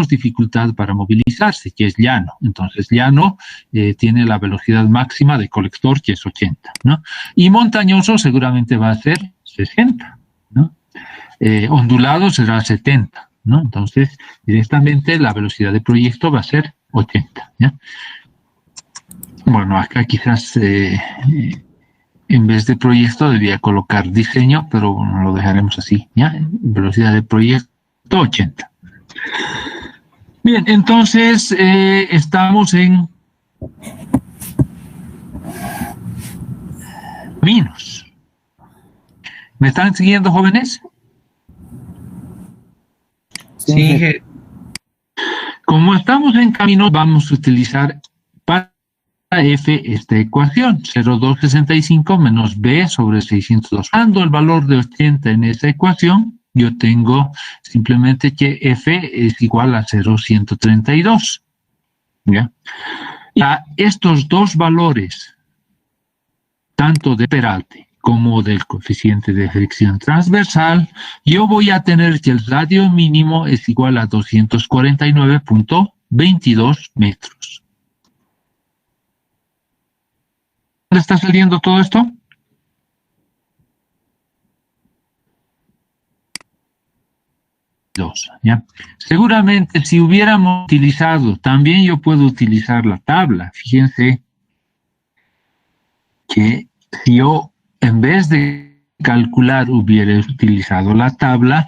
dificultad para movilizarse, que es llano. Entonces, llano tiene la velocidad máxima de colector, que es 80, ¿no? Y montañoso seguramente va a ser 60, ¿no? Ondulado será 70, ¿no? Entonces, directamente la velocidad de proyecto va a ser 80, ¿ya? Bueno, acá quizás en vez de proyecto debía colocar diseño, pero bueno, lo dejaremos así, ¿ya? Velocidad de proyecto 80. Bien, entonces estamos en caminos. ¿Me están siguiendo, jóvenes? Sí. Como estamos en caminos, vamos a utilizar para F esta ecuación, 0,265 menos B sobre 602. Dando el valor de 80 en esa ecuación, yo tengo simplemente que F es igual a 0,132. ¿Ya? Y a estos dos valores, tanto de peralte como del coeficiente de fricción transversal, yo voy a tener que el radio mínimo es igual a 249.22 metros. ¿Dónde está saliendo todo esto? ¿Ya? Seguramente si hubiéramos utilizado, también yo puedo utilizar la tabla. Fíjense que si yo en vez de calcular hubiera utilizado la tabla,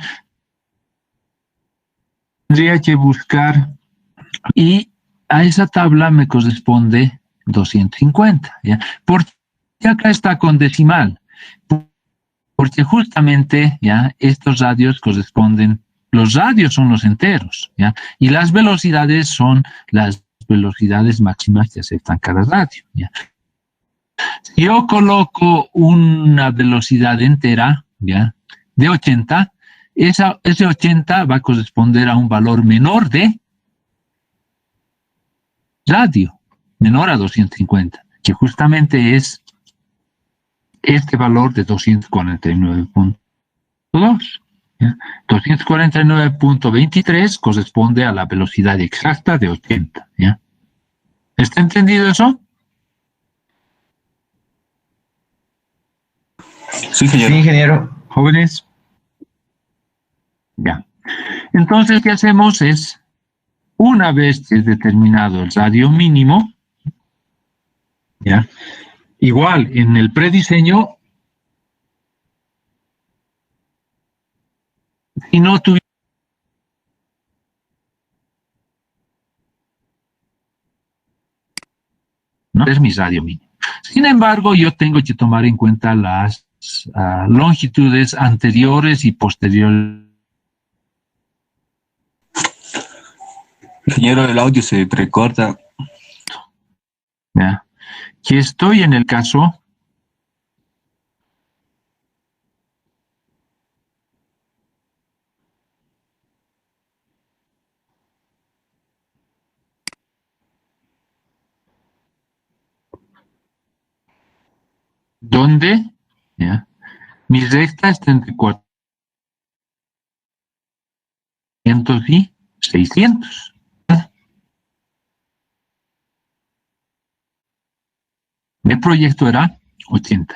tendría que buscar y a esa tabla me corresponde 250. ¿Ya? ¿Por qué acá está con decimal? Porque justamente ya estos radios corresponden, los radios son los enteros, ¿ya? Y las velocidades son las velocidades máximas que aceptan cada radio, ¿ya? Si yo coloco una velocidad entera, ¿ya? De 80, ese 80 va a corresponder a un valor menor de radio, menor a 250, que justamente es este valor de 249.2. 249.23 corresponde a la velocidad exacta de 80. ¿Ya? ¿Está entendido eso? Sí, ingeniero. Jóvenes. Ya. Entonces, ¿qué hacemos? Es, una vez que es determinado el radio mínimo, ¿ya? Igual, en el prediseño, si no tuviera ¿no? Es mi radio mínimo. Sin embargo, yo tengo que tomar en cuenta las longitudes anteriores y posteriores. Ingeniero, el audio se entrecorta. ¿Ya? Que estoy en el caso donde, ¿ya? Mi recta está entre 400 y 600. Mi proyecto era 80,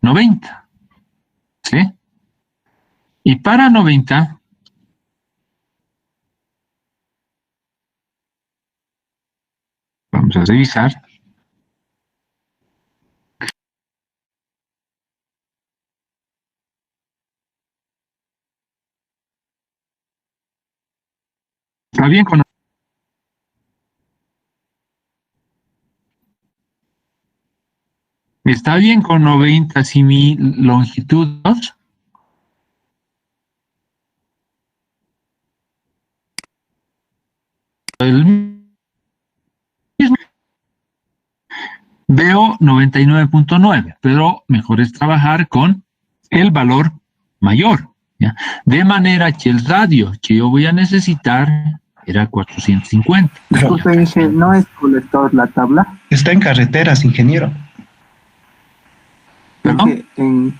90. ¿Sí? Y para 90, vamos a revisar. ¿Está bien con? ¿Está bien con 90 si mi longitud 2? El mismo. Veo 99.9, pero mejor es trabajar con el valor mayor, ¿ya? De manera que el radio que yo voy a necesitar era 450. Disculpe, Inge, ¿no es colector la tabla? Está en carreteras, ingeniero. Porque en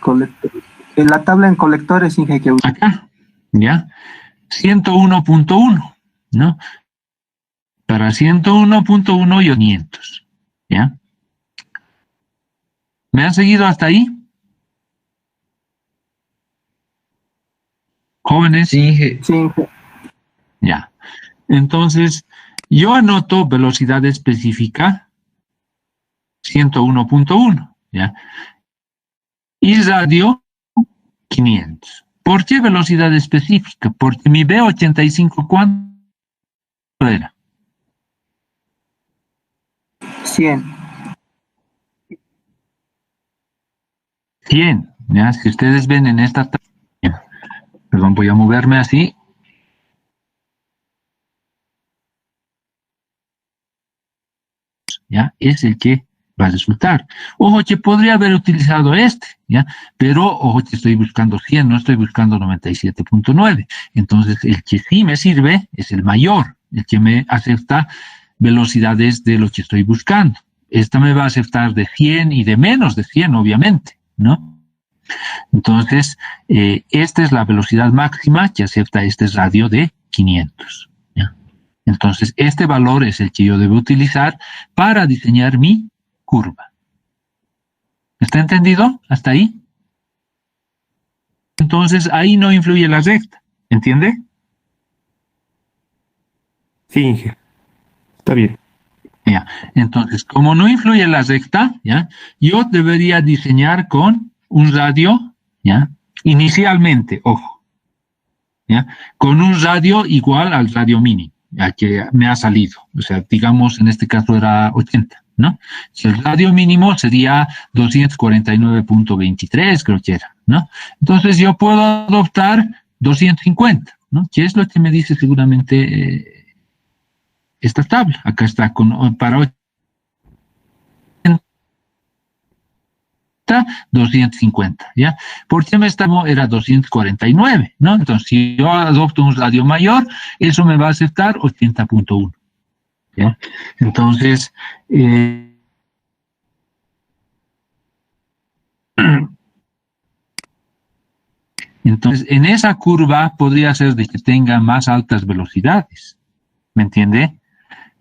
la tabla en colectores, Inge, que usa. Acá, ¿ya? 101.1. ¿no? Para 101.1 y 500, ¿ya? ¿Me han seguido hasta ahí? ¿Jóvenes? Sí, Inge. Sí, Inge. Ya. Entonces, yo anoto velocidad específica 101.1, ¿ya? Y radio 500. ¿Por qué velocidad específica? Porque mi B85, ¿cuánto era? 100. 100, ¿ya? Si ustedes ven en esta tabla, perdón, voy a moverme así. ¿Ya? Es el que va a resultar. Ojo que podría haber utilizado este, ¿ya? Pero ojo que estoy buscando 100, no estoy buscando 97.9. Entonces, el que sí me sirve es el mayor, el que me acepta velocidades de lo que estoy buscando. Esta me va a aceptar de 100 y de menos de 100, obviamente, ¿no? Entonces, esta es la velocidad máxima que acepta este radio de 500. ¿Ya? Entonces, este valor es el que yo debo utilizar para diseñar mi curva. ¿Está entendido hasta ahí? Entonces, ahí no influye la recta. ¿Entiende? Sí, Inge. Está bien. Ya. Entonces, como no influye la recta, ¿ya? Yo debería diseñar con un radio, ¿ya? Inicialmente, ojo, ¿ya? Con un radio igual al radio mínimo, ya que me ha salido. O sea, digamos, en este caso era 80, ¿no? Si el radio mínimo sería 249.23, creo que era, ¿no? Entonces yo puedo adoptar 250, ¿no? Que es lo que me dice seguramente esta tabla. Acá está para 80, 250, ¿ya? ¿Por qué me estamos? Era 249, ¿no? Entonces, si yo adopto un radio mayor, eso me va a aceptar 80.1, ¿ya? Entonces, en esa curva podría ser de que tenga más altas velocidades, ¿me entiende?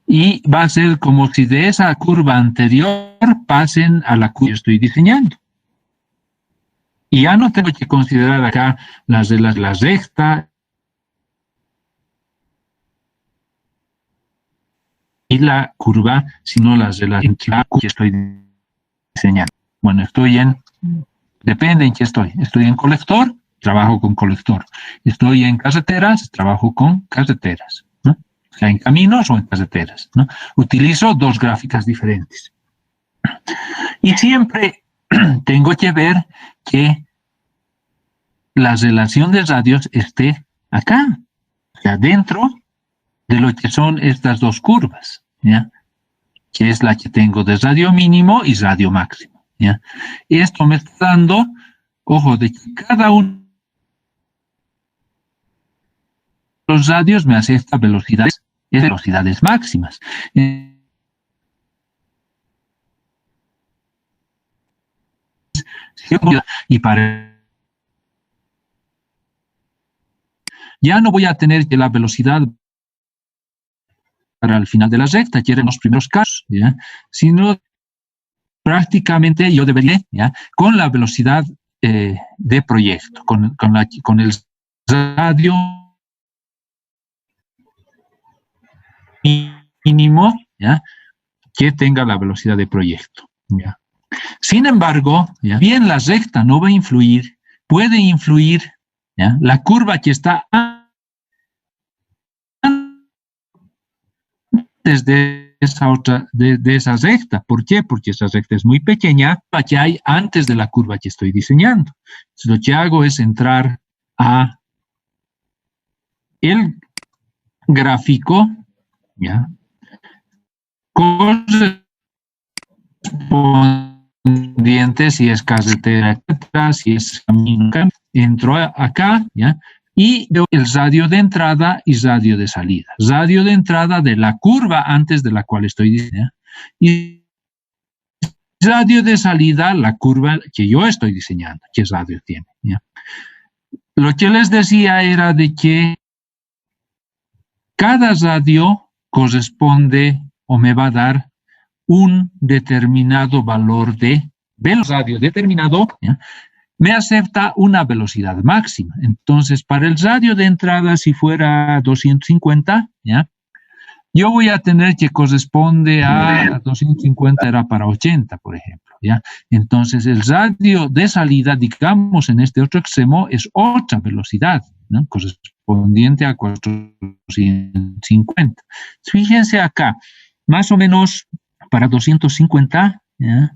Y va a ser como si de esa curva anterior pasen a la curva que estoy diseñando. Y ya no tengo que considerar acá las de la recta y la curva, sino las de la que estoy diseñando. Bueno, depende en qué estoy. Estoy en colector, trabajo con colector. Estoy en carreteras, trabajo con carreteras, ¿no? O sea, en caminos o en carreteras, ¿no? Utilizo dos gráficas diferentes. Y siempre tengo que ver que la relación de radios esté acá, o sea, dentro de lo que son estas dos curvas, ¿ya? Que es la que tengo de radio mínimo y radio máximo, ¿ya? Esto me está dando, ojo, de que cada uno de los radios me acepta velocidades máximas. Y ya no voy a tener que la velocidad para el final de la recta, que eran los primeros casos, ¿ya? Sino prácticamente yo debería, ¿ya? Con la velocidad de proyecto, con el radio mínimo, ¿ya? Que tenga la velocidad de proyecto, ¿ya? Sin embargo, ¿ya? Bien la recta no va a influir, puede influir, ¿ya? La curva que está de esa recta. ¿Por qué? Porque esa recta es muy pequeña, la que hay antes de la curva que estoy diseñando. Entonces, lo que hago es entrar a el gráfico, ¿ya? Correspondiente, si es carretera, si es camino, entro acá, ¿ya? Y veo el radio de entrada y radio de salida. Radio de entrada de la curva antes de la cual estoy diseñando. Y radio de salida, la curva que yo estoy diseñando. ¿Qué radio tiene? ¿Ya? Lo que les decía era de que Cada radio corresponde o me va a dar un determinado valor de radio determinado, ¿ya? Me acepta una velocidad máxima. Entonces, para el radio de entrada, si fuera 250, ¿ya? Yo voy a tener que corresponde a 250 era para 80, por ejemplo, ¿ya? Entonces, el radio de salida, digamos, en este otro extremo, es otra velocidad, ¿no? Correspondiente a 450. Fíjense acá, más o menos para 250, ¿ya?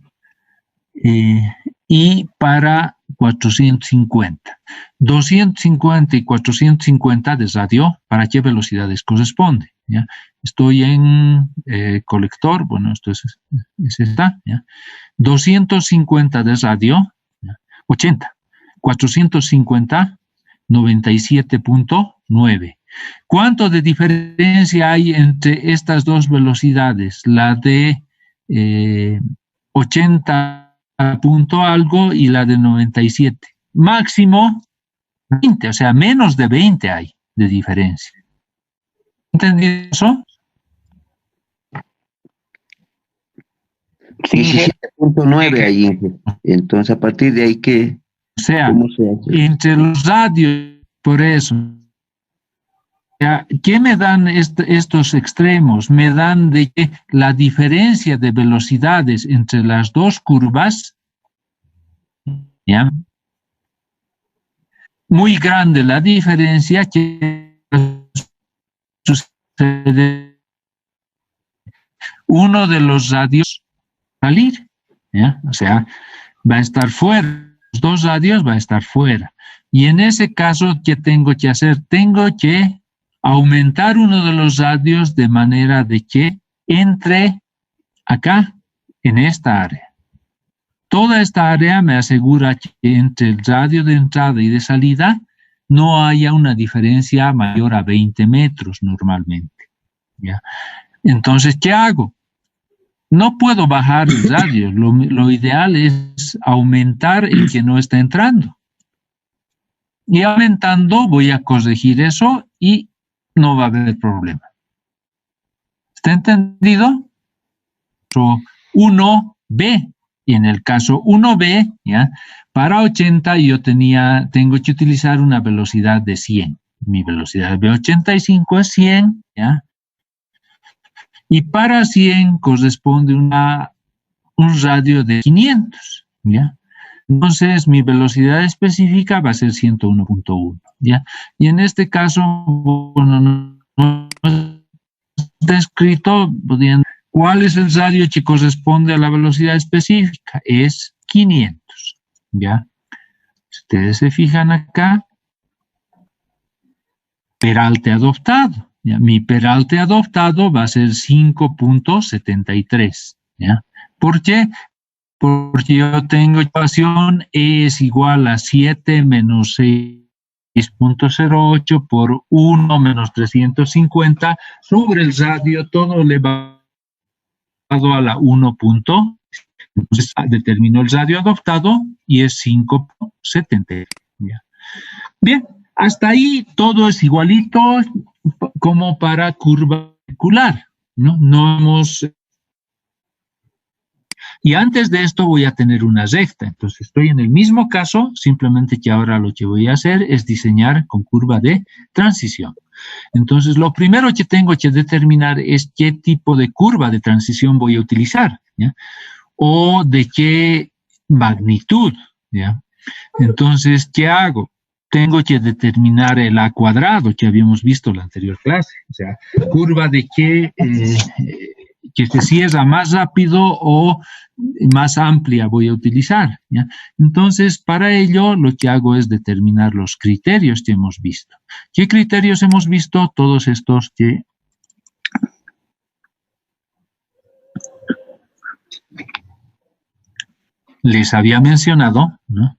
Y para 450. 250 y 450 de radio, ¿para qué velocidades corresponde? ¿Ya? Estoy en colector, bueno, esto es esta, ¿ya? 250 de radio, ¿ya? 80. 450, 97.9. ¿Cuánto de diferencia hay entre estas dos velocidades? La de 80 punto algo y la de 97. Máximo 20, o sea, menos de 20 hay de diferencia. ¿Entendí eso? 17.9 ahí. Entonces, a partir de ahí, ¿qué? O sea, ¿cómo se hace? entre los radios, por eso. ¿Qué me dan estos extremos? Me dan de que la diferencia de velocidades entre las dos curvas, ¿ya? Muy grande la diferencia que sucede. Uno de los radios salir, ¿ya? O sea, va a estar fuera. Los dos radios va a estar fuera. Y en ese caso, ¿qué tengo que hacer? Tengo que aumentar uno de los radios de manera de que entre acá, en esta área. Toda esta área me asegura que entre el radio de entrada y de salida no haya una diferencia mayor a 20 metros normalmente, ¿ya? Entonces, ¿qué hago? No puedo bajar el radio. Lo ideal es aumentar el que no está entrando. Y aumentando voy a corregir eso y no va a haber problema. ¿Está entendido? 1B. Y en el caso 1B, ¿ya? Para 80 yo tengo que utilizar una velocidad de 100. Mi velocidad de 85 es 100, ¿ya? Y para 100 corresponde un radio de 500, ¿ya? Entonces, mi velocidad específica va a ser 101.1, ¿ya? Y en este caso, bueno, no está escrito, ¿cuál es el radio que corresponde a la velocidad específica? Es 500, ¿ya? Ustedes se fijan acá, peralte adoptado, ¿ya? Mi peralte adoptado va a ser 5.73, ¿ya? ¿Por qué? Porque yo tengo ecuación E es igual a 7 menos 6.08 por 1 menos 350 sobre el radio, todo elevado a la 1. Entonces determino el radio adoptado y es 5.70. Bien, hasta ahí todo es igualito como para curva circular, ¿no? No hemos... Y antes de esto voy a tener una recta. Entonces estoy en el mismo caso, simplemente que ahora lo que voy a hacer es diseñar con curva de transición. Entonces lo primero que tengo que determinar es qué tipo de curva de transición voy a utilizar, ¿ya? O de qué magnitud, ¿ya? Entonces, ¿qué hago? Tengo que determinar el A cuadrado que habíamos visto en la anterior clase. O sea, curva de que se cierra más rápido o más amplia voy a utilizar, ¿ya? Entonces, para ello, lo que hago es determinar los criterios que hemos visto. ¿Qué criterios hemos visto? Todos estos que les había mencionado, ¿no?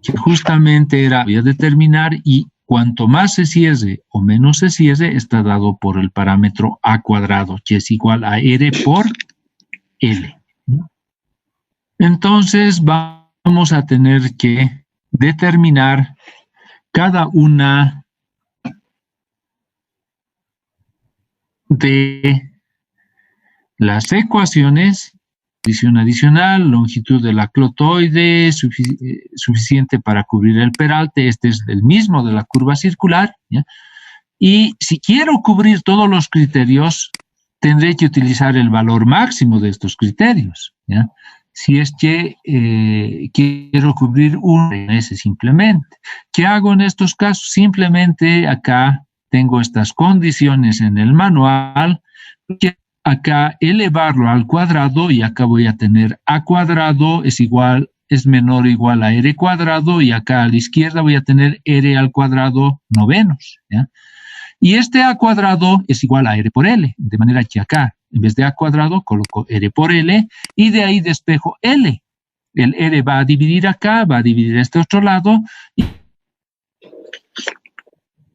Que justamente era, voy a determinar y cuanto más se cierre o menos se cierre está dado por el parámetro A cuadrado, que es igual a R por L, ¿no? Entonces vamos a tener que determinar cada una de las ecuaciones, adición adicional, longitud de la clotoide, suficiente para cubrir el peralte, este es el mismo de la curva circular, ¿ya? Y si quiero cubrir todos los criterios, tendré que utilizar el valor máximo de estos criterios, ¿ya? Si es que quiero cubrir uno de ese simplemente. ¿Qué hago en estos casos? Simplemente acá tengo estas condiciones en el manual, que acá elevarlo al cuadrado y acá voy a tener a cuadrado es menor o igual a r cuadrado y acá a la izquierda voy a tener r al cuadrado novenos, ¿ya? Y este a cuadrado es igual a r por l, de manera que acá, en vez de a cuadrado, coloco r por l y de ahí despejo l. El r va a dividir acá, va a dividir este otro lado y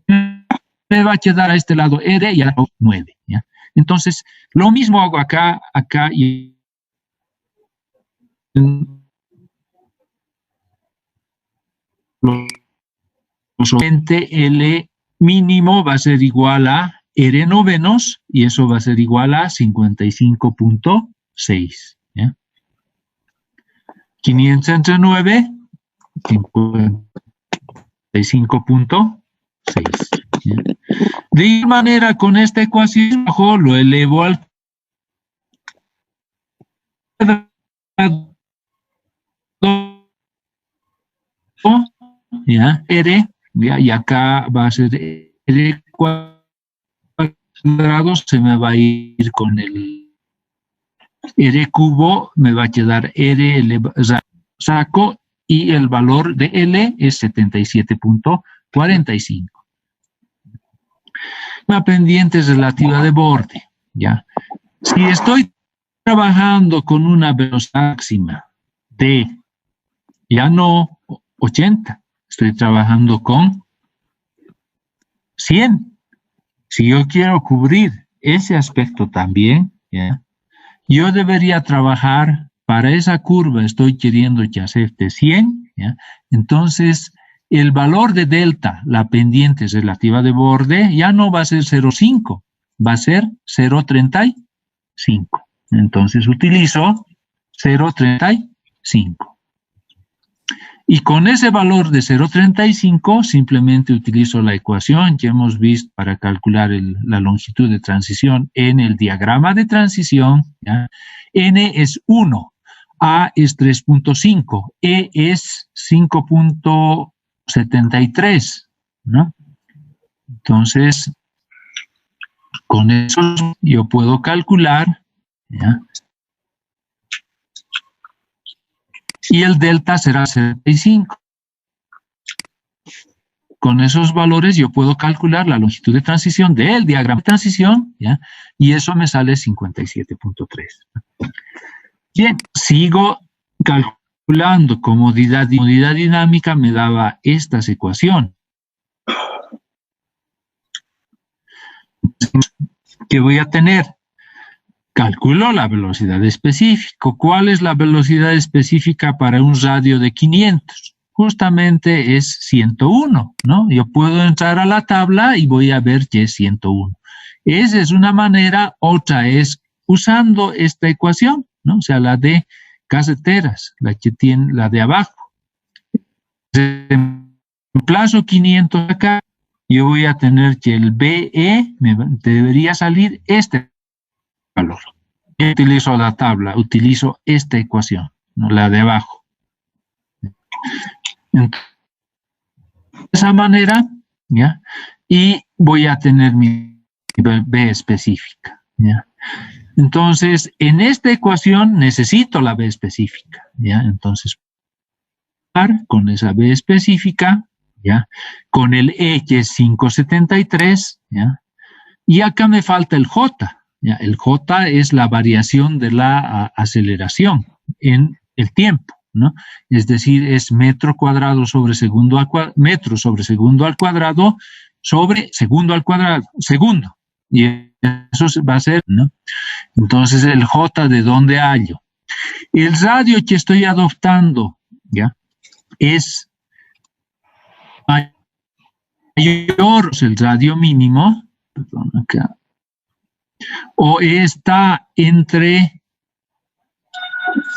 me va a quedar a este lado r y a 9, ¿ya? Entonces, lo mismo hago acá y L mínimo va a ser igual a R novenos y eso va a ser igual a 55.6. ¿Ya? 500 entre 9, 55.6. ¿Ya? De igual manera, con esta ecuación lo elevo al cuadrado, ¿ya? R, ¿ya? Y acá va a ser R cuadrado, se me va a ir con el R cubo, me va a quedar R elevado, saco, y el valor de L es 77.45. La pendiente es relativa de borde, ¿ya? Si estoy trabajando con una velocidad máxima de, ya no 80, estoy trabajando con 100. Si yo quiero cubrir ese aspecto también, ¿ya? Yo debería trabajar para esa curva, estoy queriendo que acepte 100, ¿ya? Entonces, el valor de delta, la pendiente relativa de borde, ya no va a ser 0,5, va a ser 0,35. Entonces, utilizo 0,35. Y con ese valor de 0,35 simplemente utilizo la ecuación que hemos visto para calcular la longitud de transición en el diagrama de transición, ¿ya? N es 1, A es 3.5, E es 5.73, ¿no? Entonces, con eso yo puedo calcular, ¿ya? Y el delta será 75. Con esos valores yo puedo calcular la longitud de transición del diagrama de transición, ¿ya? Y eso me sale 57.3. Bien, sigo calculando comodidad dinámica, me daba estas ecuaciones. ¿Qué voy a tener? Calculo la velocidad específica. ¿Cuál es la velocidad específica para un radio de 500? Justamente es 101, ¿no? Yo puedo entrar a la tabla y voy a ver que es 101. Esa es una manera, otra es usando esta ecuación, ¿no? O sea, la de caseteras, la que tiene, la de abajo. Reemplazo 500 acá, yo voy a tener que el BE me debería salir este valor. Yo utilizo la tabla, utilizo esta ecuación, ¿no? La de abajo. Entonces, de esa manera, ¿ya? Y voy a tener mi B específica, ¿ya? Entonces, en esta ecuación necesito la B específica, ¿ya? Entonces, con esa B específica, ¿ya? Con el E que es 5.73, ¿ya? Y acá me falta el J, ¿ya? El J es la variación de la aceleración en el tiempo, ¿no? Es decir, es metro cuadrado sobre segundo al cuadrado, metro sobre segundo al cuadrado sobre segundo al cuadrado, segundo. Y eso va a ser, ¿no? Entonces, el J, ¿de dónde hallo? El radio que estoy adoptando, ¿ya? Es mayor, el radio mínimo, perdón, acá, o está entre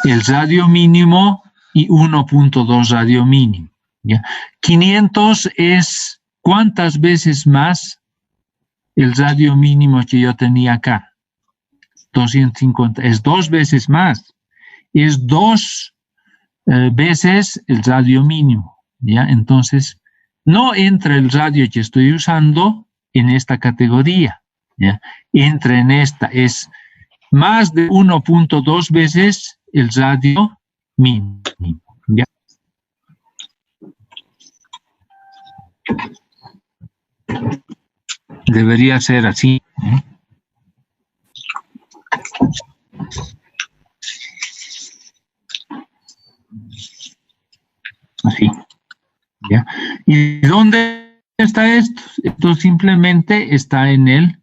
el radio mínimo y 1.2 radio mínimo. ¿Ya? 500 es ¿cuántas veces más el radio mínimo que yo tenía acá? 250, es 2 veces más. Es 2 veces el radio mínimo. ¿Ya? Entonces, no entra el radio que estoy usando en esta categoría. ¿Ya? Entra en esta, es más de 1.2 veces el radio mínimo. ¿Ya? Debería ser así. Así. ¿Ya? ¿Y dónde está esto? Esto simplemente está en el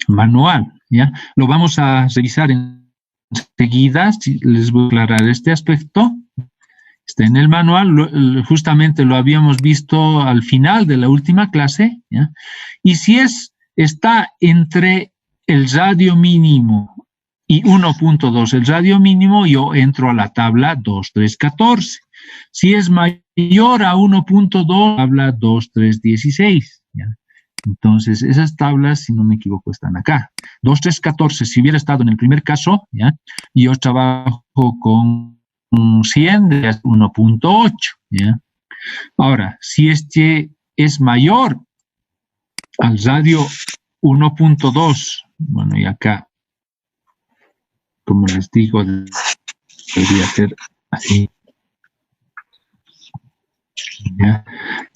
manual. ¿Ya? Lo vamos a revisar enseguida. Les voy a aclarar este aspecto. Está en el manual, justamente lo habíamos visto al final de la última clase, ¿ya? Y si está entre el radio mínimo y 1.2 el radio mínimo, yo entro a la tabla 2.3.14. Si es mayor a 1.2, tabla 2.3.16, ¿ya? Entonces, esas tablas, si no me equivoco, están acá. 2.3.14, si hubiera estado en el primer caso, ¿ya? Yo trabajo con 100 de 1.8, ¿ya? Ahora, si este es mayor al radio 1.2, bueno, y acá, como les digo, debería ser así, ¿ya?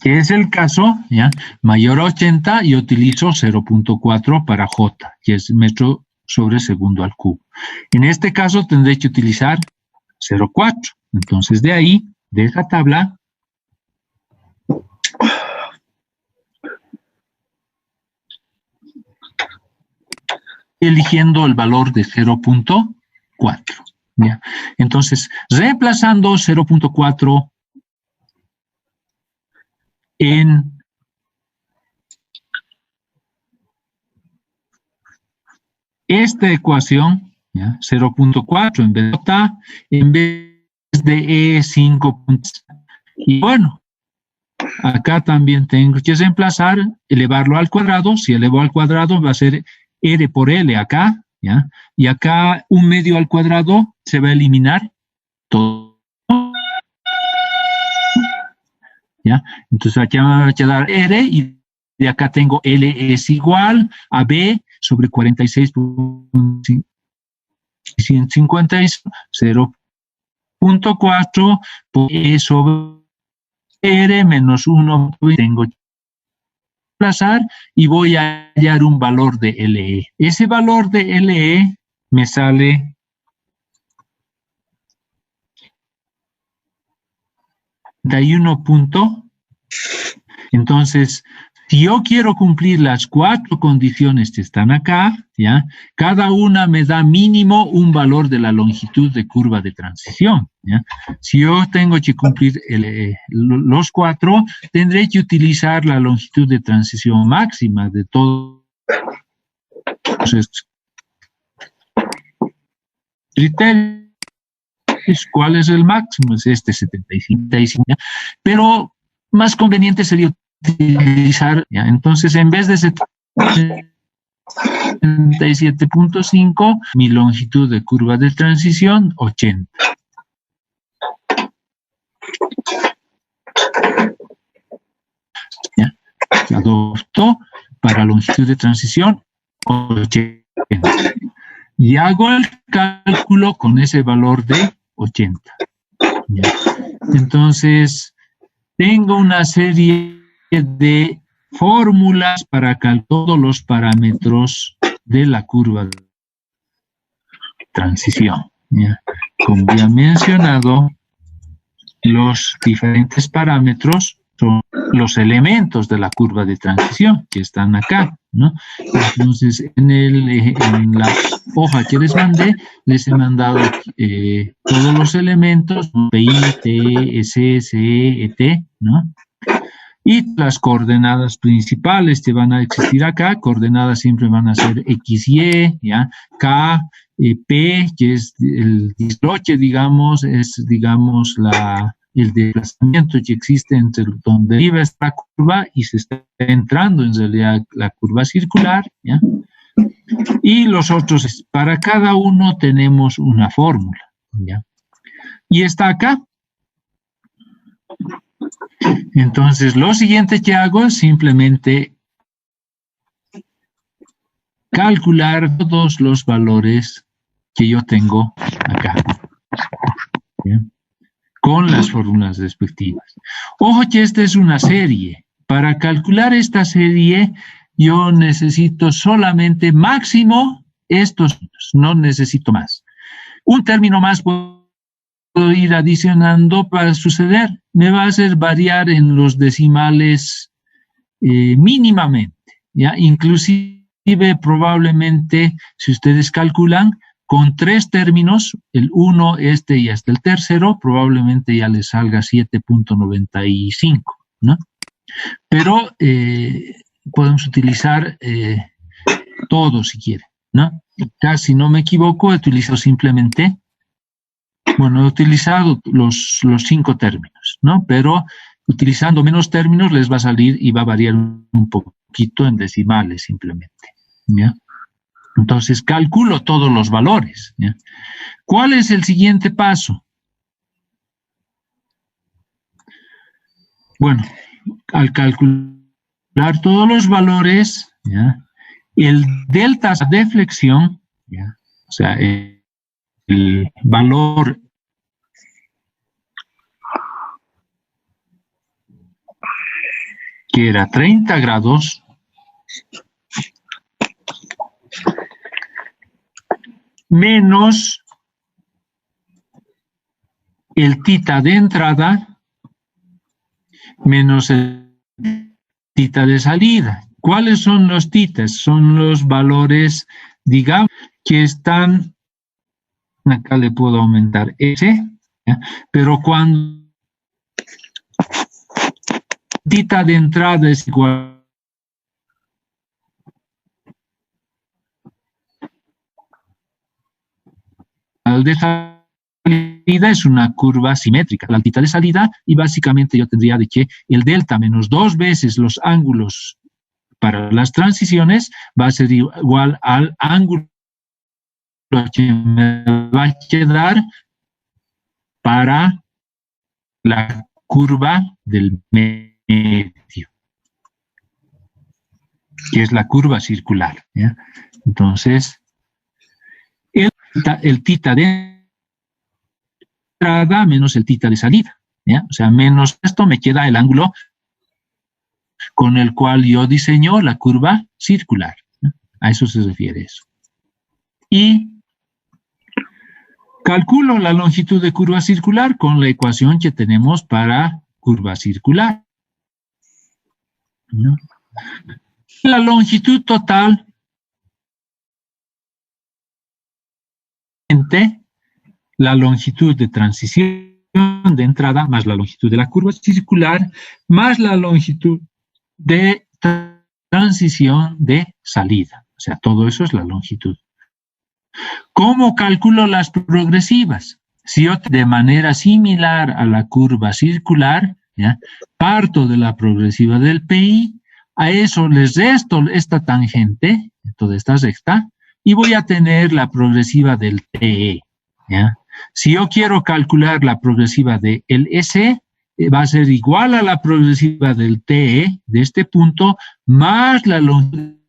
Que es el caso, ¿ya? Mayor a 80, yo utilizo 0.4 para J, que es metro sobre segundo al cubo. En este caso tendré que utilizar 0.4. Entonces, de ahí, de esa tabla, eligiendo el valor de 0.4. ¿Ya? Entonces, reemplazando 0.4 en esta ecuación, 0.4 en vez de J, en vez de E5. Y bueno, acá también tengo que reemplazar, elevarlo al cuadrado. Si elevo al cuadrado va a ser R por L acá, ¿ya? Y acá 1 medio al cuadrado se va a eliminar todo. ¿Ya? Entonces aquí va a quedar R y de acá tengo L es igual a B sobre 46.150, 0.4 por E sobre R menos 1, tengo que desplazar y voy a hallar un valor de LE. Ese valor de LE me sale 31 puntos. Entonces, si yo quiero cumplir las 4 condiciones que están acá, ¿ya? Cada una me da mínimo un valor de la longitud de curva de transición, ¿ya? Si yo tengo que cumplir los 4, tendré que utilizar la longitud de transición máxima de todos estos criterios. ¿Cuál es el máximo? Es este 75, ¿ya? Pero más conveniente sería utilizar, ¿ya? Entonces, en vez de 77.5, mi longitud de curva de transición, 80. ¿Ya? Se adoptó para longitud de transición, 80. Y hago el cálculo con ese valor de 80. ¿Ya? Entonces, tengo una serie de fórmulas para calcular todos los parámetros de la curva de transición, ¿ya? Como ya he mencionado, los diferentes parámetros son los elementos de la curva de transición que están acá, ¿no? Entonces, en la hoja que les mandé, les he mandado todos los elementos, PI, T, S, C, E, T, ¿no? Y las coordenadas principales te van a existir acá, coordenadas siempre van a ser X, Y, ¿ya? K, P, que es el disloche, digamos, es, digamos, el desplazamiento que existe entre donde iba esta curva y se está entrando en realidad la curva circular, ¿ya? Y los otros, para cada uno tenemos una fórmula, ¿ya? Y está acá. Entonces, lo siguiente que hago es simplemente calcular todos los valores que yo tengo acá, ¿ya? Con las fórmulas respectivas. Ojo que esta es una serie. Para calcular esta serie, yo necesito solamente máximo estos, no necesito más. Un término más puedo ir adicionando para suceder. Me va a hacer variar en los decimales mínimamente, ¿ya? Inclusive probablemente, si ustedes calculan, con 3 términos, el 1, este y hasta el tercero, probablemente ya les salga 7.95, ¿no? Pero podemos utilizar todo si quieren, ¿no? Ya, si no me equivoco, utilizo simplemente, bueno, he utilizado los 5 términos, ¿no? Pero utilizando menos términos les va a salir y va a variar un poquito en decimales simplemente, ¿ya? Entonces calculo todos los valores, ¿ya? ¿Cuál es el siguiente paso? Bueno, al calcular todos los valores, ¿ya? El delta de flexión, ¿ya? O sea, el valor que era 30 grados, menos el tita de entrada, menos el tita de salida. ¿Cuáles son los titas? Son los valores, digamos, que están, acá le puedo aumentar S, ¿ya? Pero cuando tita de entrada es igual al de salida, es una curva simétrica, la tita de salida, y básicamente yo tendría de que el delta menos 2 veces los ángulos para las transiciones va a ser igual al ángulo que me va a quedar para la curva del medio, que es la curva circular, ¿ya? Entonces, el tita de entrada menos el tita de salida, ¿ya? O sea, menos esto me queda el ángulo con el cual yo diseño la curva circular, ¿ya? A eso se refiere eso. Y calculo la longitud de curva circular con la ecuación que tenemos para curva circular, ¿no? La longitud total entre la longitud de transición de entrada más la longitud de la curva circular más la longitud de transición de salida. O sea, todo eso es la longitud. ¿Cómo calculo las progresivas? Si yo de manera similar a la curva circular, ¿ya? Parto de la progresiva del PI, a eso les resto esta tangente, toda esta recta, y voy a tener la progresiva del TE, ¿ya? Si yo quiero calcular la progresiva del S, va a ser igual a la progresiva del TE de este punto, más la longitud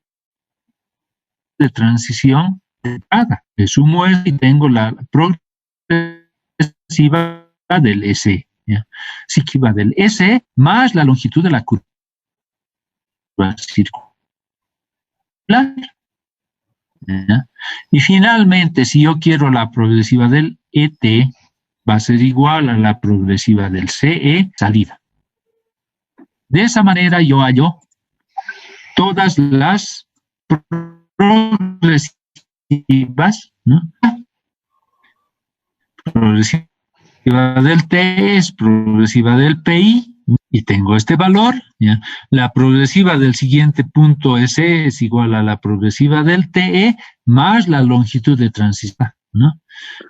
de transición de entrada. Le sumo eso y tengo la progresiva del S, ¿ya? Si que va del S más la longitud de la curva circular, ¿ya? Y finalmente, si yo quiero la progresiva del ET, va a ser igual a la progresiva del CE salida. De esa manera yo hallo todas las progresivas, ¿no? Progresiva del T es progresiva del PI, y tengo este valor, ¿ya? La progresiva del siguiente punto S es igual a la progresiva del TE más la longitud de transición, ¿no?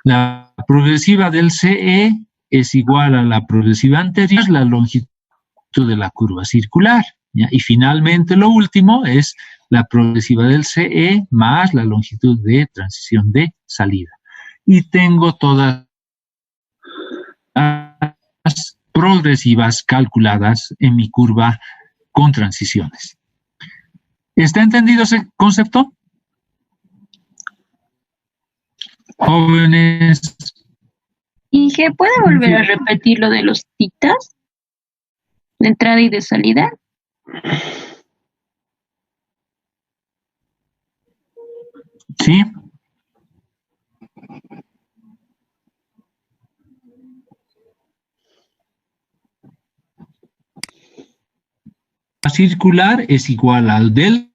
La progresiva del CE es igual a la progresiva anterior más la longitud de la curva circular, ¿ya? Y finalmente lo último es la progresiva del CE más la longitud de transición de salida. Y tengo todas las progresivas calculadas en mi curva con transiciones. ¿Está entendido ese concepto? Jóvenes. Inge, ¿puede volver a repetir lo de los titas? De entrada y de salida. Sí. Circular es igual al del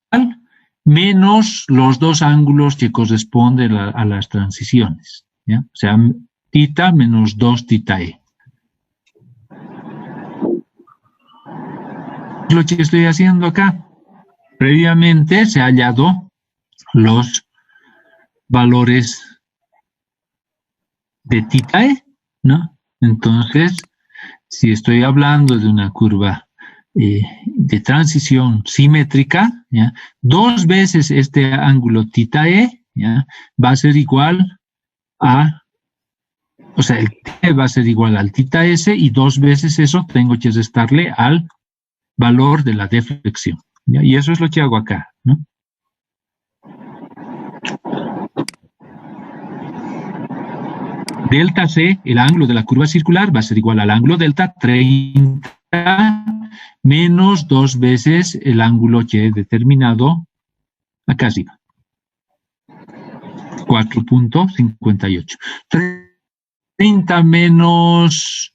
menos los dos ángulos que corresponden a las transiciones, ¿ya? O sea, tita menos 2 tita e. Lo que estoy haciendo acá, previamente se ha hallado los valores de tita e, ¿no? Entonces, si estoy hablando de una curva de transición simétrica, ¿ya? 2 veces este ángulo tita e, ¿ya? Va a ser igual a, o sea, el t va a ser igual al tita s, y 2 veces eso tengo que restarle al valor de la deflexión, ¿ya? Y eso es lo que hago acá, ¿no? Delta c, el ángulo de la curva circular, va a ser igual al ángulo delta 30 menos 2 veces el ángulo que he determinado acá arriba. 4.58. 30 menos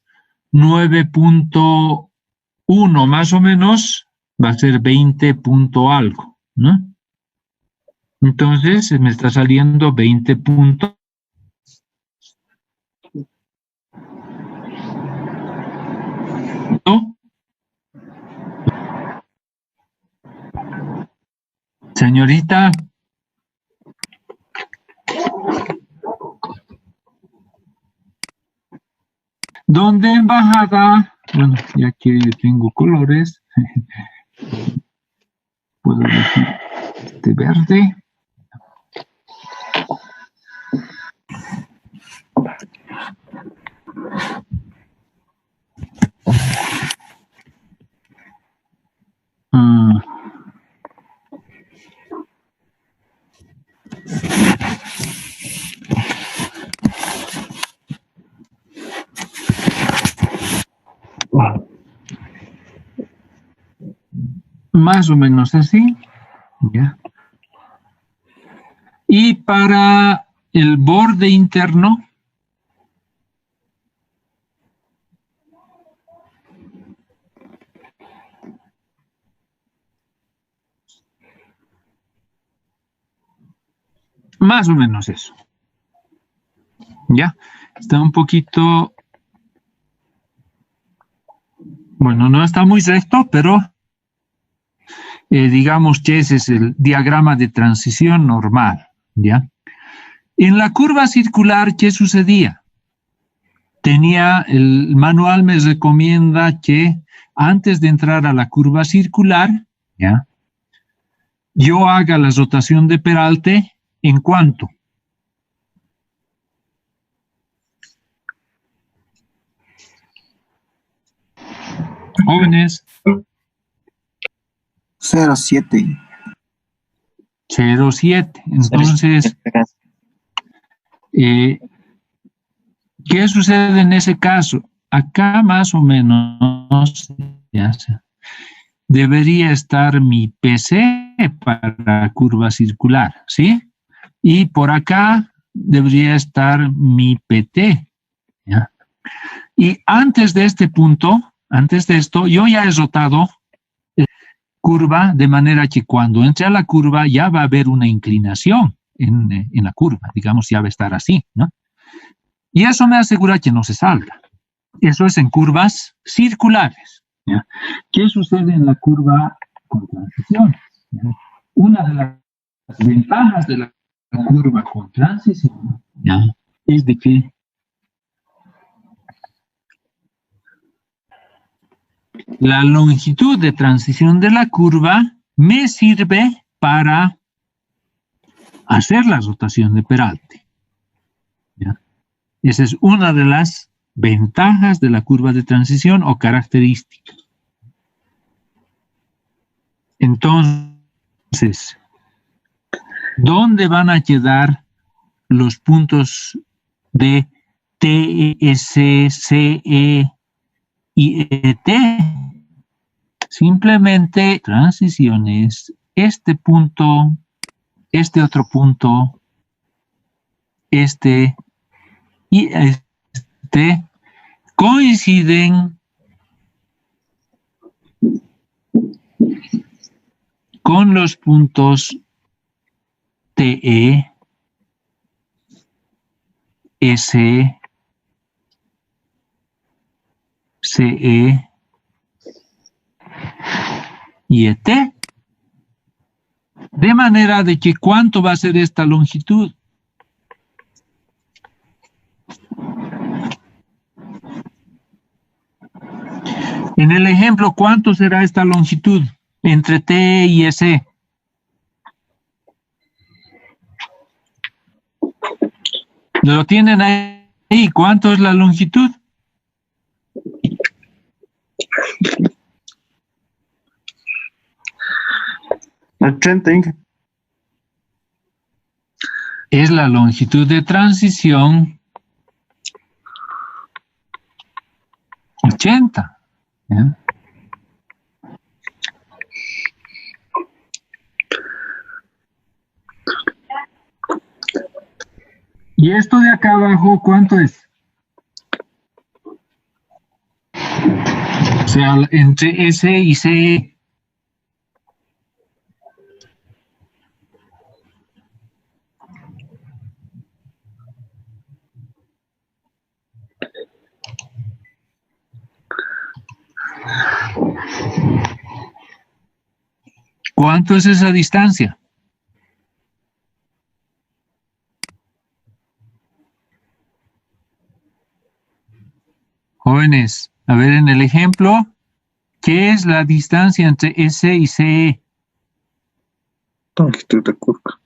9.1 más o menos va a ser 20 punto algo, ¿no? Entonces me está saliendo 20 punto. Señorita. ¿Dónde en bajada? Bueno, ya que tengo colores, puedo elegir este verde. Más o menos así, ¿ya? Y para el borde interno, más o menos eso, ¿ya? Está un poquito, bueno, no está muy recto, pero digamos que ese es el diagrama de transición normal, ¿ya? En la curva circular, ¿qué sucedía? El manual me recomienda que antes de entrar a la curva circular, ¿ya? Yo haga la rotación de peralte en cuánto. Jóvenes. 0,7. 0,7. Entonces, ¿qué sucede en ese caso? Acá más o menos ya debería estar mi PC para curva circular, ¿sí? Y por acá debería estar mi PT, ¿ya? Y antes de este punto, antes de esto, yo ya he rotado curva, de manera que cuando entre a la curva ya va a haber una inclinación en la curva, digamos, ya va a estar así, ¿no? Y eso me asegura que no se salga. Eso es en curvas circulares, ¿ya? ¿Qué sucede en la curva con transición? ¿Ya? Una de las ventajas de la curva con transición, ¿ya?, es de que la longitud de transición de la curva me sirve para hacer la rotación de Peralte, ¿ya? Esa es una de las ventajas de la curva de transición o características. Entonces, ¿dónde van a quedar los puntos de T, S, C, E y ET? Simplemente transiciones, este punto, este otro punto, este y este coinciden con los puntos TE, SE, CE y ET. De manera de que ¿cuánto va a ser esta longitud? En el ejemplo, ¿cuánto será esta longitud entre T y S? ¿Lo tienen ahí? ¿Cuánto es la longitud? Es la longitud de transición 80. ¿Ya? Y esto de acá abajo, ¿cuánto es? O sea, entre S y CE. ¿Cuánto es esa distancia? Jóvenes, a ver en el ejemplo, ¿qué es la distancia entre S y CE? Longitud de curva.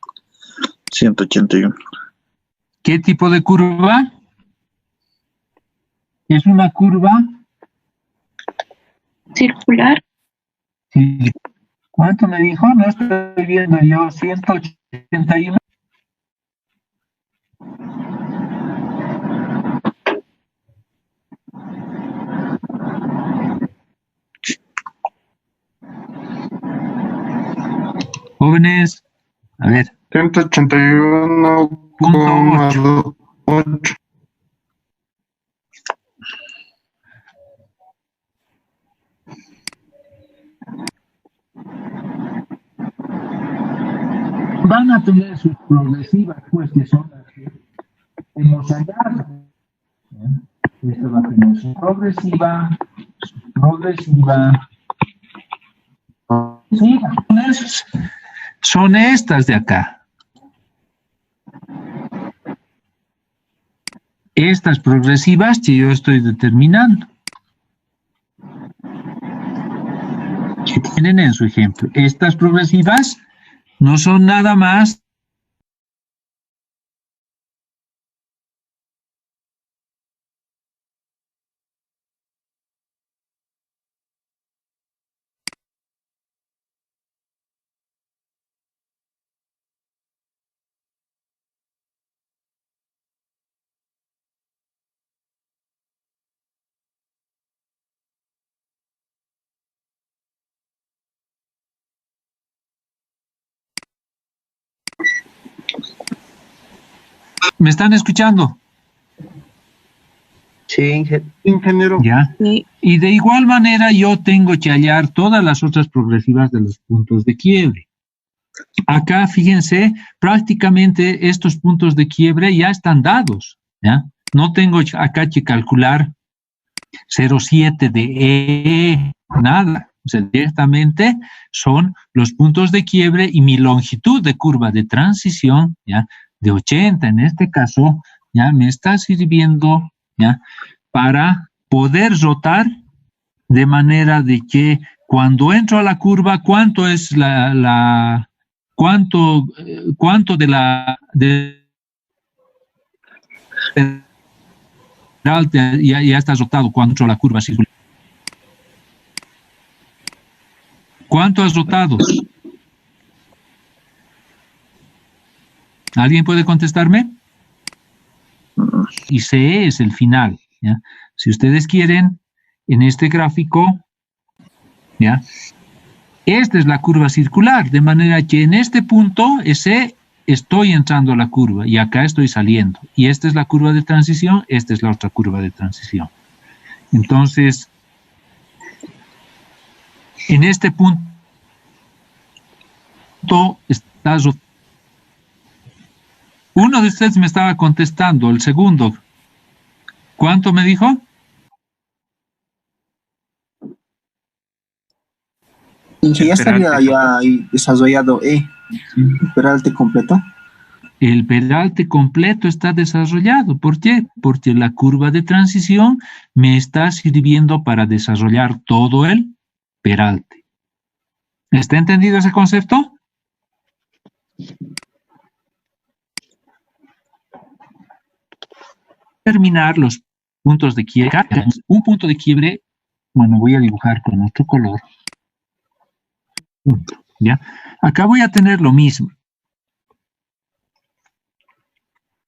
181. ¿Qué tipo de curva? ¿Es una curva? Circular. Sí. ¿Cuánto me dijo? No estoy viendo yo. 181. Jóvenes, a ver. 181,8. Van a tener sus progresivas, pues, que son las que hemos hallado. Esta va a tener su progresiva. Sí, son estas de acá. Estas progresivas que yo estoy determinando. Que tienen en su ejemplo. Estas progresivas no son nada más ¿me están escuchando? Sí, Ingeniero. Ya. Sí. Y de igual manera yo tengo que hallar todas las otras progresivas de los puntos de quiebre. Acá, fíjense, prácticamente estos puntos de quiebre ya están dados, ¿ya? No tengo acá que calcular 0,7 de E, nada. O sea, directamente son los puntos de quiebre y mi longitud de curva de transición, ¿ya? De 80 en este caso, ya me está sirviendo, ¿ya? Para poder rotar de manera de que cuando entro a la curva, ¿cuánto es cuánto de la ya está rotado cuando entro a la curva circular? ¿Cuánto has rotado? ¿Alguien puede contestarme? Y CE es el final, ¿ya? Si ustedes quieren, en este gráfico, ¿ya? Esta es la curva circular, de manera que en este punto, ese estoy entrando a la curva y acá estoy saliendo. Y esta es la curva de transición, esta es la otra curva de transición. Entonces, en este punto está... Uno de ustedes me estaba contestando, el segundo. ¿Cuánto me dijo? Inge, ya estaría ya ahí desarrollado el peralte completo. El peralte completo está desarrollado. ¿Por qué? Porque la curva de transición me está sirviendo para desarrollar todo el peralte. ¿Está entendido ese concepto? Terminar los puntos de quiebre. Un punto de quiebre, bueno, voy a dibujar con otro color. ¿Ya? Acá voy a tener lo mismo.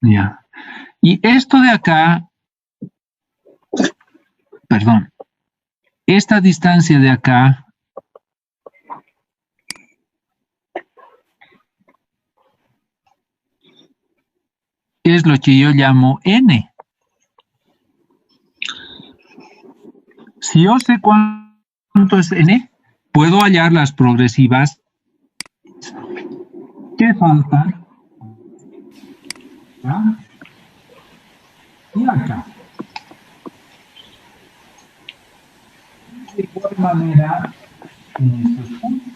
¿Ya? Y esto de acá, perdón, esta distancia de acá es lo que yo llamo N. Si yo sé cuánto es N, puedo hallar las progresivas que faltan. ¿Ya? Y acá. De igual manera, en estos puntos.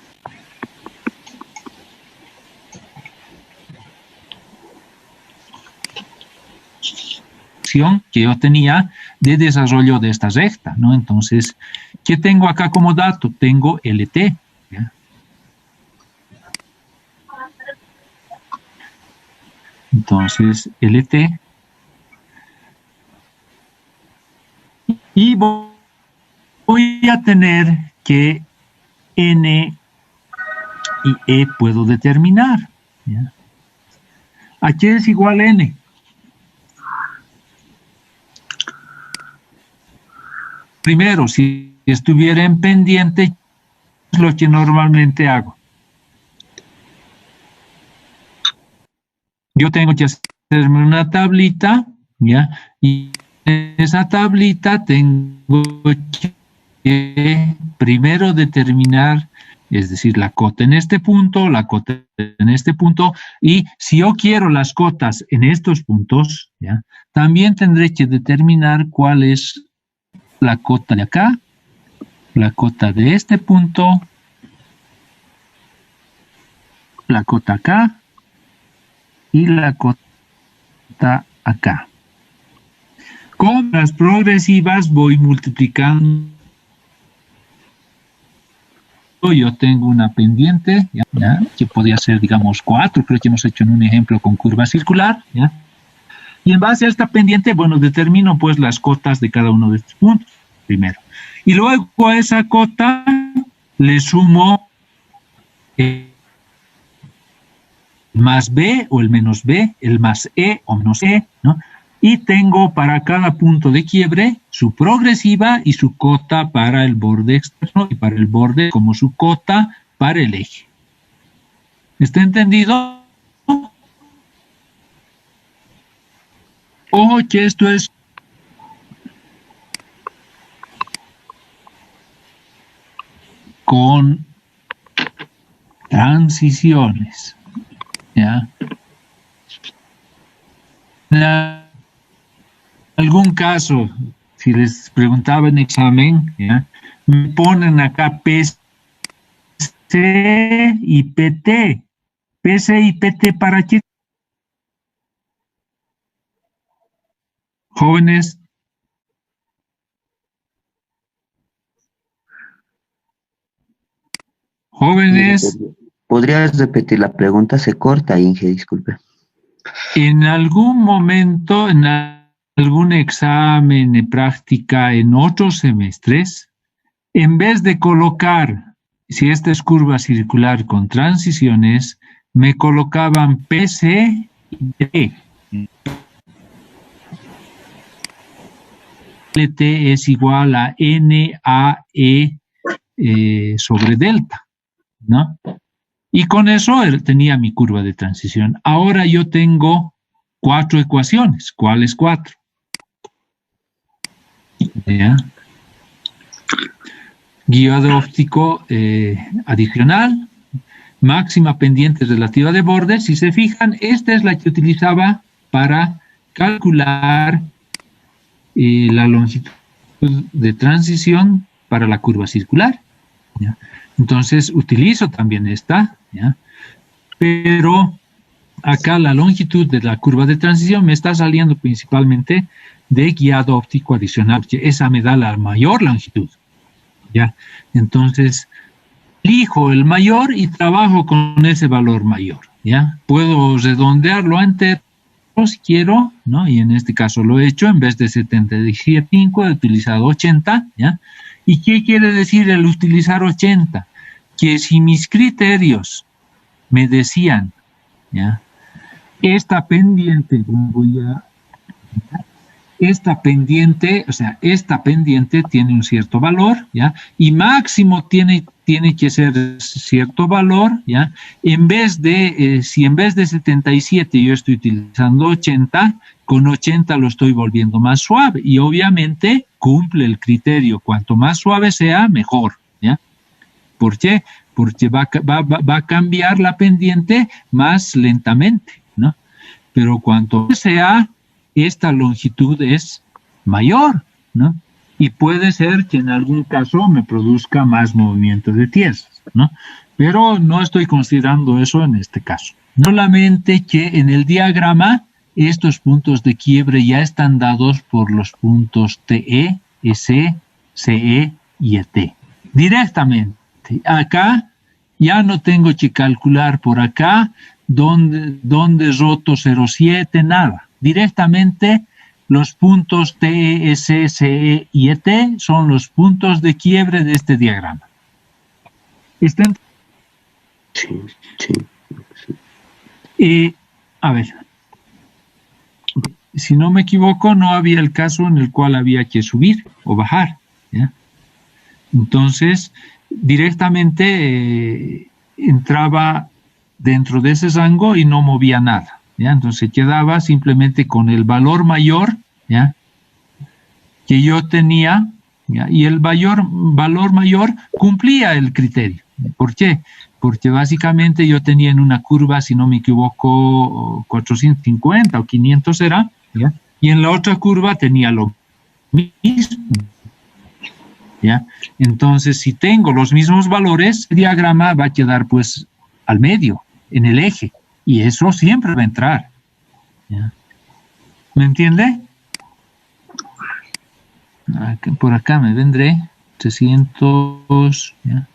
Que yo tenía de desarrollo de esta recta, ¿no? Entonces, ¿qué tengo acá como dato? Tengo LT, ¿ya? Entonces, LT. Y voy a tener que N y E puedo determinar, ¿ya? ¿A qué es igual N? Primero, si estuviera en pendiente, es lo que normalmente hago. Yo tengo que hacerme una tablita, ¿ya? Y en esa tablita tengo que primero determinar, es decir, la cota en este punto, la cota en este punto, y si yo quiero las cotas en estos puntos, ¿ya? También tendré que determinar cuál es la cota de acá, la cota de este punto, la cota acá y la cota acá. Con las progresivas voy multiplicando. Yo tengo una pendiente, ¿ya? Que podría ser, digamos, 4, creo que hemos hecho en un ejemplo con curva circular, ¿ya? Y en base a esta pendiente, bueno, determino pues las cotas de cada uno de estos puntos, primero. Y luego a esa cota le sumo el más B o el menos B, el más E o menos E, ¿no? Y tengo para cada punto de quiebre su progresiva y su cota para el borde externo y para el borde como su cota para el eje. ¿Está entendido? Ojo que esto es con transiciones, ¿ya? En algún caso, si les preguntaba en examen, ¿ya? Me ponen acá PC y PT. PC y PT, ¿para qué? Jóvenes. Jóvenes. ¿Podrías repetir la pregunta? Se corta, Inge, disculpe. En algún momento, en algún examen de práctica en otros semestres, en vez de colocar, si esta es curva circular con transiciones, me colocaban PC y T. T es igual a NAE sobre delta, ¿no? Y con eso tenía mi curva de transición. Ahora yo tengo 4 ecuaciones. ¿Cuáles 4? ¿Ya? Guiado óptico adicional, máxima pendiente relativa de borde. Si se fijan, esta es la que utilizaba para calcular la longitud de transición para la curva circular, ¿ya? Entonces utilizo también esta, ¿ya? Pero acá la longitud de la curva de transición me está saliendo principalmente de guiado óptico adicional, que esa me da la mayor longitud, ¿ya? Entonces elijo el mayor y trabajo con ese valor mayor, ¿ya? Puedo redondearlo entero si quiero, ¿no? Y en este caso lo he hecho, en vez de 77.5 he utilizado 80, ¿ya? ¿Y qué quiere decir el utilizar 80? Que si mis criterios me decían, ¿ya? Esta pendiente, esta pendiente, o sea, esta pendiente tiene un cierto valor, ¿ya? Y máximo tiene que ser cierto valor, ¿ya? En vez de, si en vez de 77 yo estoy utilizando 80, con 80 lo estoy volviendo más suave y obviamente cumple el criterio, cuanto más suave sea, mejor, ¿ya? ¿Por qué? Porque va a cambiar la pendiente más lentamente, ¿no? Pero cuanto sea, esta longitud es mayor, ¿no? Y puede ser que en algún caso me produzca más movimiento de tierras, ¿no? Pero no estoy considerando eso en este caso. Solamente que en el diagrama estos puntos de quiebre ya están dados por los puntos TE, SE, CE y ET. Directamente. Acá ya no tengo que calcular por acá dónde roto 0,7, nada. Directamente los puntos TE, SE, CE y ET son los puntos de quiebre de este diagrama. ¿Están? Sí, sí. A ver, si no me equivoco, no había el caso en el cual había que subir o bajar, ¿ya? Entonces, directamente entraba dentro de ese rango y no movía nada, ¿ya? Entonces quedaba simplemente con el valor mayor, ¿ya? Que yo tenía, ¿ya? Y el valor mayor cumplía el criterio. ¿Por qué? Porque básicamente yo tenía en una curva, si no me equivoco, 450 o 500 era, ¿ya? Y en la otra curva tenía lo mismo, ¿ya? Entonces, si tengo los mismos valores, el diagrama va a quedar pues al medio, en el eje, y eso siempre va a entrar, ¿ya? ¿Me entiende? Por acá me vendré, 300, ¿ya?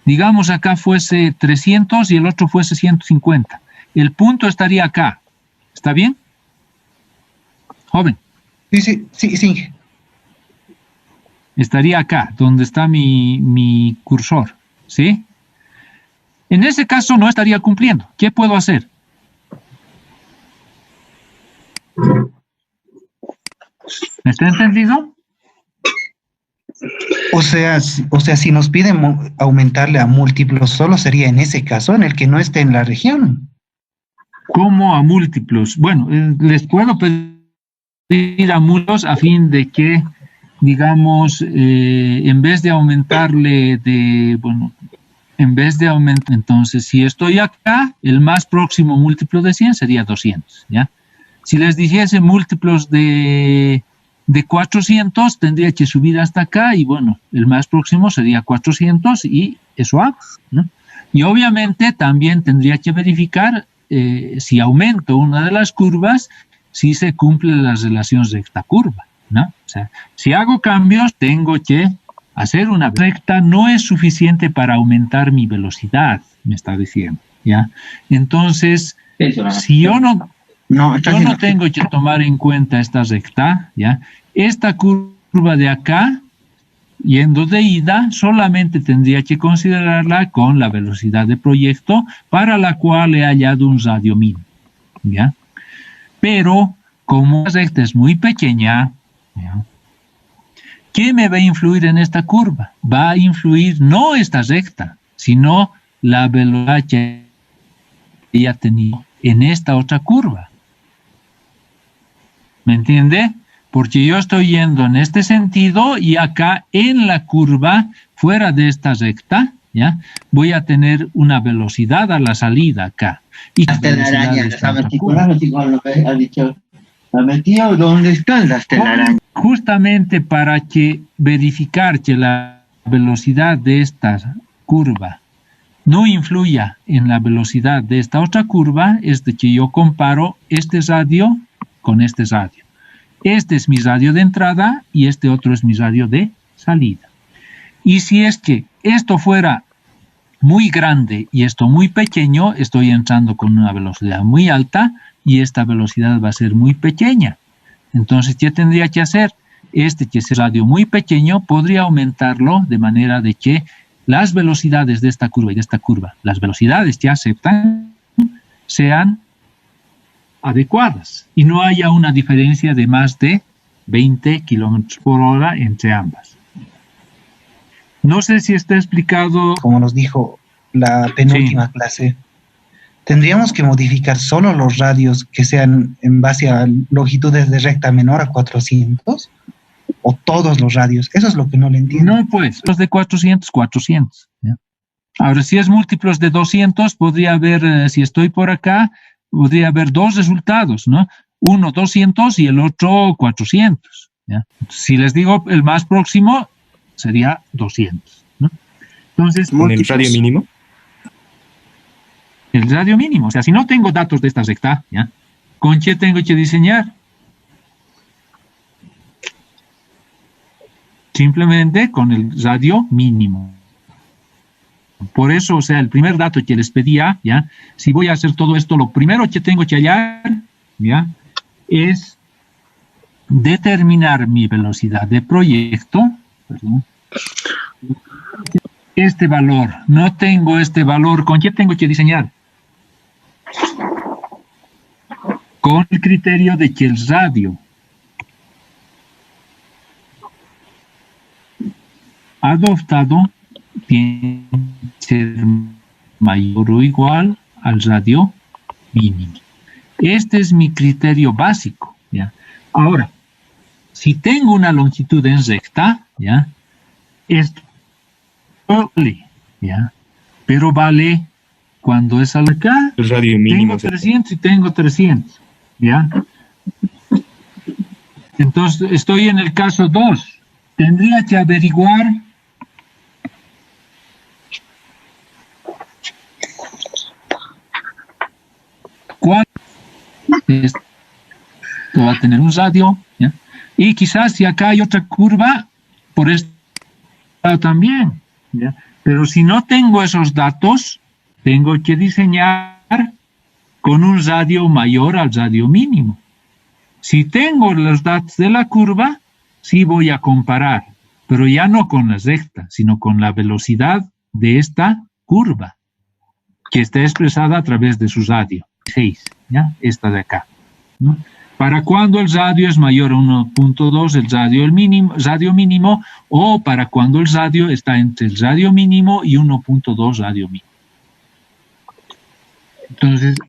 Digamos acá fuese 300 y el otro fuese 150. El punto estaría acá. ¿Está bien? Joven. Sí. Estaría acá, donde está mi cursor. ¿Sí? En ese caso no estaría cumpliendo. ¿Qué puedo hacer? ¿Me está entendido? O sea, si nos piden aumentarle a múltiplos, solo sería en ese caso en el que no esté en la región. ¿Cómo a múltiplos? Bueno, les puedo pedir a múltiplos a fin de que, digamos, en vez de aumentarle entonces si estoy acá, el más próximo múltiplo de 100 sería 200, ¿ya? Si les dijese múltiplos de de 400 tendría que subir hasta acá y bueno, el más próximo sería 400 y eso hago, ¿no? Y obviamente también tendría que verificar si aumento una de las curvas, si se cumplen las relaciones de esta curva, ¿no? O sea, si hago cambios, tengo que hacer una recta, no es suficiente para aumentar mi velocidad, me está diciendo, ¿ya? Entonces, si yo no tengo que tomar en cuenta esta recta, ¿ya? Esta curva de acá, yendo de ida, solamente tendría que considerarla con la velocidad de proyecto para la cual he hallado un radio mínimo, ¿ya? Pero, como la recta es muy pequeña, ¿ya? ¿Qué me va a influir en esta curva? Va a influir no esta recta, sino la velocidad que ella tenía en esta otra curva. ¿Me entiende? Porque yo estoy yendo en este sentido y acá en la curva, fuera de esta recta, ¿ya? Voy a tener una velocidad a la salida acá. Y Las telarañas, ¿ha metido dónde están las telarañas? Justamente para que verificar que la velocidad de esta curva no influya en la velocidad de esta otra curva, es de que yo comparo este radio con este radio. Este es mi radio de entrada y este otro es mi radio de salida. Y si es que esto fuera muy grande y esto muy pequeño, estoy entrando con una velocidad muy alta y esta velocidad va a ser muy pequeña. Entonces, ¿qué tendría que hacer? Que es radio muy pequeño, podría aumentarlo de manera de que las velocidades de esta curva y de esta curva, las velocidades que aceptan, sean adecuadas y no haya una diferencia de más de 20 kilómetros por hora entre ambas. No sé si está explicado. Como nos dijo la penúltima clase, tendríamos que modificar solo los radios que sean en base a longitudes de recta menor a 400 o todos los radios. Eso es lo que no le entiendo. No, pues, los de 400, 400. ¿Ya? Ahora, si es múltiplos de 200, podría haber, si estoy por acá, podría haber dos resultados, ¿no? Uno 200 y el otro 400. ¿Ya? Si les digo el más próximo, sería 200, ¿no? Entonces, ¿en el radio mínimo? El radio mínimo, o sea, si no tengo datos de esta recta, ¿ya? ¿Con qué tengo que diseñar? Simplemente con el radio mínimo. Por eso, o sea, el primer dato que les pedía, ¿ya? Si voy a hacer todo esto, lo primero que tengo que hallar, ¿ya? Es determinar mi velocidad de proyecto, perdón. Este valor, no tengo este valor, ¿con qué tengo que diseñar? Con el criterio de que el radio adoptado tiene que ser mayor o igual al radio mínimo. Este es mi criterio básico, ¿ya? Ahora, si tengo una longitud en recta, ¿ya? Esto vale, ¿ya? Pero vale cuando es acá, El radio mínimo. tengo 300 y tengo 300, ¿ya? Entonces, estoy en el caso 2. Tendría que averiguar cuál esto va a tener un radio, ¿ya? Y quizás si acá hay otra curva, por este lado también, ¿ya? Pero si no tengo esos datos, tengo que diseñar con un radio mayor al radio mínimo. Si tengo los datos de la curva, sí voy a comparar, pero ya no con la recta, sino con la velocidad de esta curva, que está expresada a través de su radio, 6, ¿ya? Esta de acá, ¿no? Para cuando el radio es mayor a 1.2, el radio mínimo, o para cuando el radio está entre el radio mínimo y 1.2 radio mínimo. Entonces,